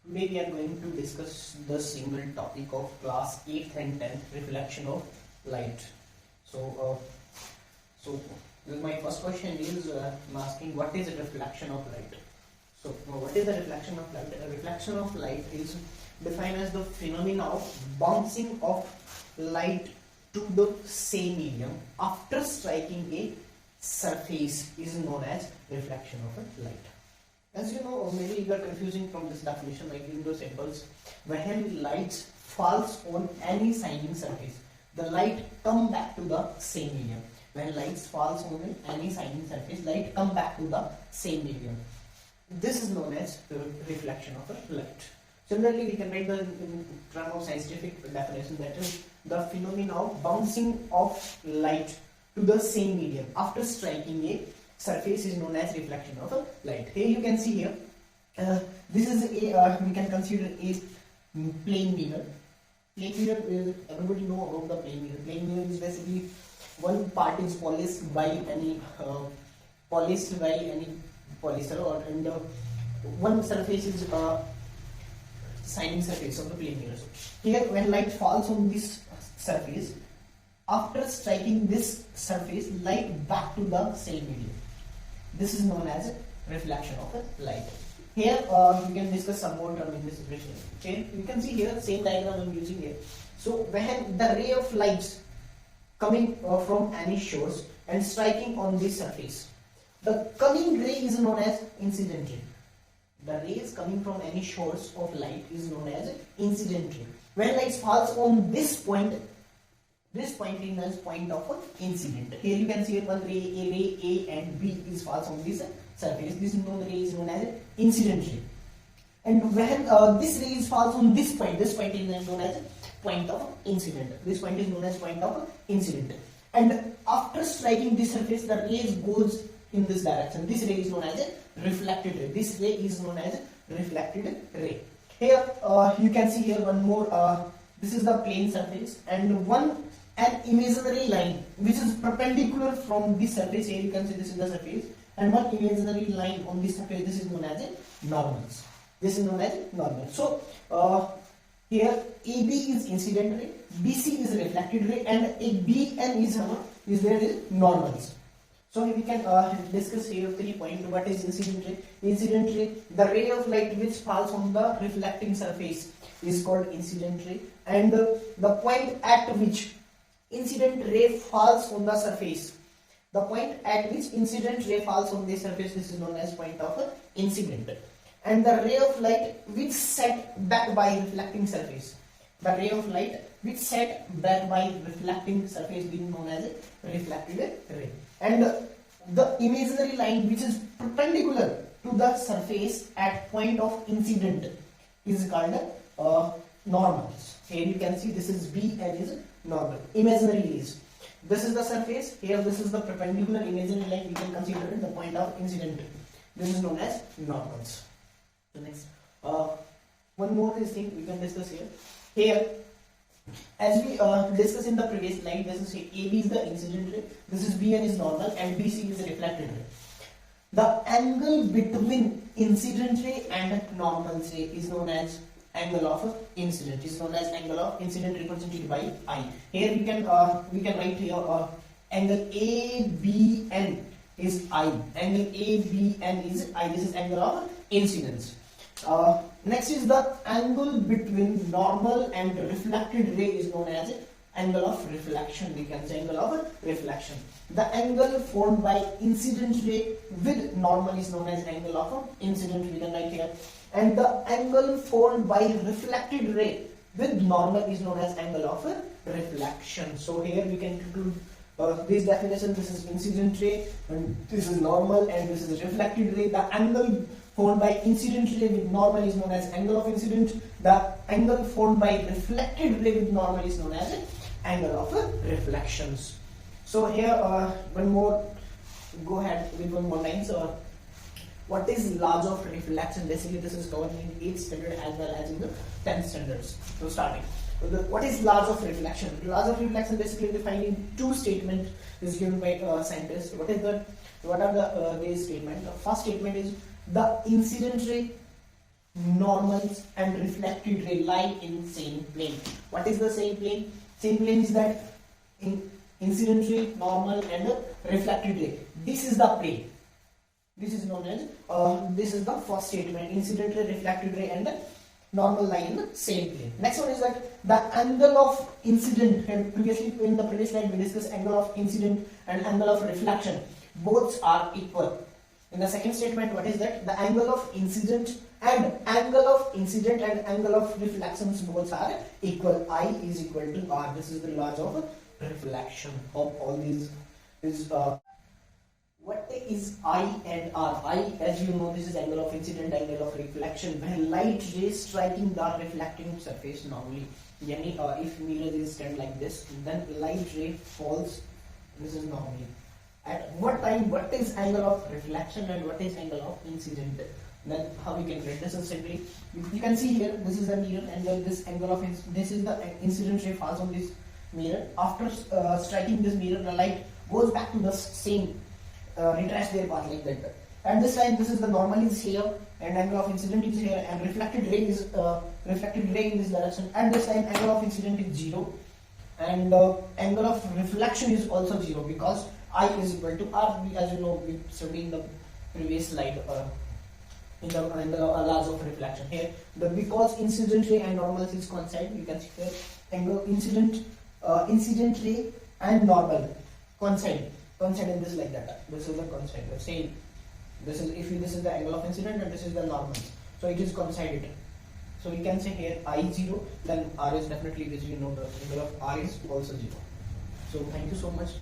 Today we are going to discuss the single topic of class 8th and 10th, reflection of light. So my first question is I'm asking what is a reflection of light. So what is the reflection of light? A reflection of light is defined as the phenomena of bouncing of light to the same medium after striking a surface is known as reflection of a light. As you know, maybe you are confusing from this definition, like in those symbols. When light falls on any shining surface, the light come back to the same medium. When light falls on any shining surface, light come back to the same medium. This is known as the reflection of a light. Similarly, we can write the term of scientific definition, that is the phenomena of bouncing of light to the same medium after striking a surface is known as reflection of a light. Here you can see here, this is a we can consider a plane mirror. Plane mirror is, everybody know about the plane mirror. Plane mirror is basically one part is polished by any polyester, or and one surface is shining surface of the plane mirror. So here, when light falls on this surface, after striking this surface, light back to the same medium. This is known as reflection of a light. Here we can discuss some more term in this situation. Okay, you can see here same diagram I'm using here. So when the ray of light coming from any source and striking on this surface, the coming ray is known as incident ray. The rays coming from any source of light is known as incident ray. When light falls on this point is the point of incident. Here you can see one ray, A and B is falls on this surface. This ray is known as incident ray. And when this ray falls on this point is known as point of incident. This point is known as point of incident. And after striking this surface, the rays goes in this direction. This ray is known as a reflected ray. This ray is known as a reflected ray. Here you can see here one more. This is the plane surface, and an imaginary line which is perpendicular from this surface. Here you can see this is the surface, and one imaginary line on this surface. This is known as a normals. This is known as normal. So here AB is incident ray, BC is reflected ray, and BN is there is normals. So we can discuss here 3 points. What is incident ray? Incident ray, the ray of light which falls on the reflecting surface is called incident ray, and the point at which incident ray falls on the surface, the point at which incident ray falls on the surface, this is known as point of incident. And the ray of light which set back by reflecting surface, the ray of light which set back by reflecting surface is known as a reflected ray. And the imaginary line which is perpendicular to the surface at point of incident is called normals. Here you can see this is B and is normal. Imaginary is, this is the surface, here this is the perpendicular imaginary line, we can consider it the point of incident. This is known as normals. So next, one more thing we can discuss here. Here, as we discussed in the previous slide, this is AB is the incident ray, this is BN is normal, and BC is the reflected ray. The angle between incident ray and normal ray is known as angle of incident. Is known as angle of incident represented by I. Here we can write here angle ABN is I. Angle ABN is I. This is angle of incidence. Next is the angle between normal and reflected ray is known as angle of reflection. We can say angle of reflection. The angle formed by incident ray with normal is known as angle of incident. We can write here. And the angle formed by reflected ray with normal is known as angle of reflection. So here we can conclude this definition. This is incident ray, and this is normal, and this is reflected ray. The angle formed by incident ray with normal is known as angle of incident. The angle formed by reflected ray with normal is known as angle of reflections. So here one more, go ahead with one more line. So what is laws of reflection? Basically this is covered in 8th standard as well as in the 10th standards. So starting, what is laws of reflection? Laws of reflection basically defined in 2 statements is given by scientists. What are the these statements? The first statement is the incident ray normals and reflected ray lie in same plane. What is the same plane? Same plane is that incident ray, normal and reflected ray. This is the plane. This is known as, this is the first statement, incident ray, reflected ray and normal lie in the same plane. Next one is that the angle of incident, and previously in the previous slide we discussed angle of incident and angle of reflection, both are equal. In the second statement, what is that? The angle of incident and angle of reflections both are equal. I is equal to R. This is the laws of reflection. Hope all these is what is I and R? I, as you know, this is angle of incident, angle of reflection. When light rays striking the reflecting surface normally, yani, if mirror is stand like this, then light ray falls. This is normally. At what time, what is angle of reflection and what is angle of incident? Then how we can write this is simply, you can see here, this is the mirror and then this angle of, this is the incident ray falls on this mirror. After striking this mirror, the light goes back to the same, retrace their path like that. At this time, this is the normal is here and angle of incident is here and reflected ray is in this direction. At this time, angle of incident is 0 and angle of reflection is also 0 because I is equal to R. As you know, we studied in the previous slide in the laws of reflection. Here, because incident ray and normal is coincide, you can see here angle incident ray and normal coincide in this like that. This is the coincide. The same. This is the angle of incident and this is the normal. So it is coincided. So we can say here I 0, then R is definitely, as you know, the angle of R is also 0. So thank you so much.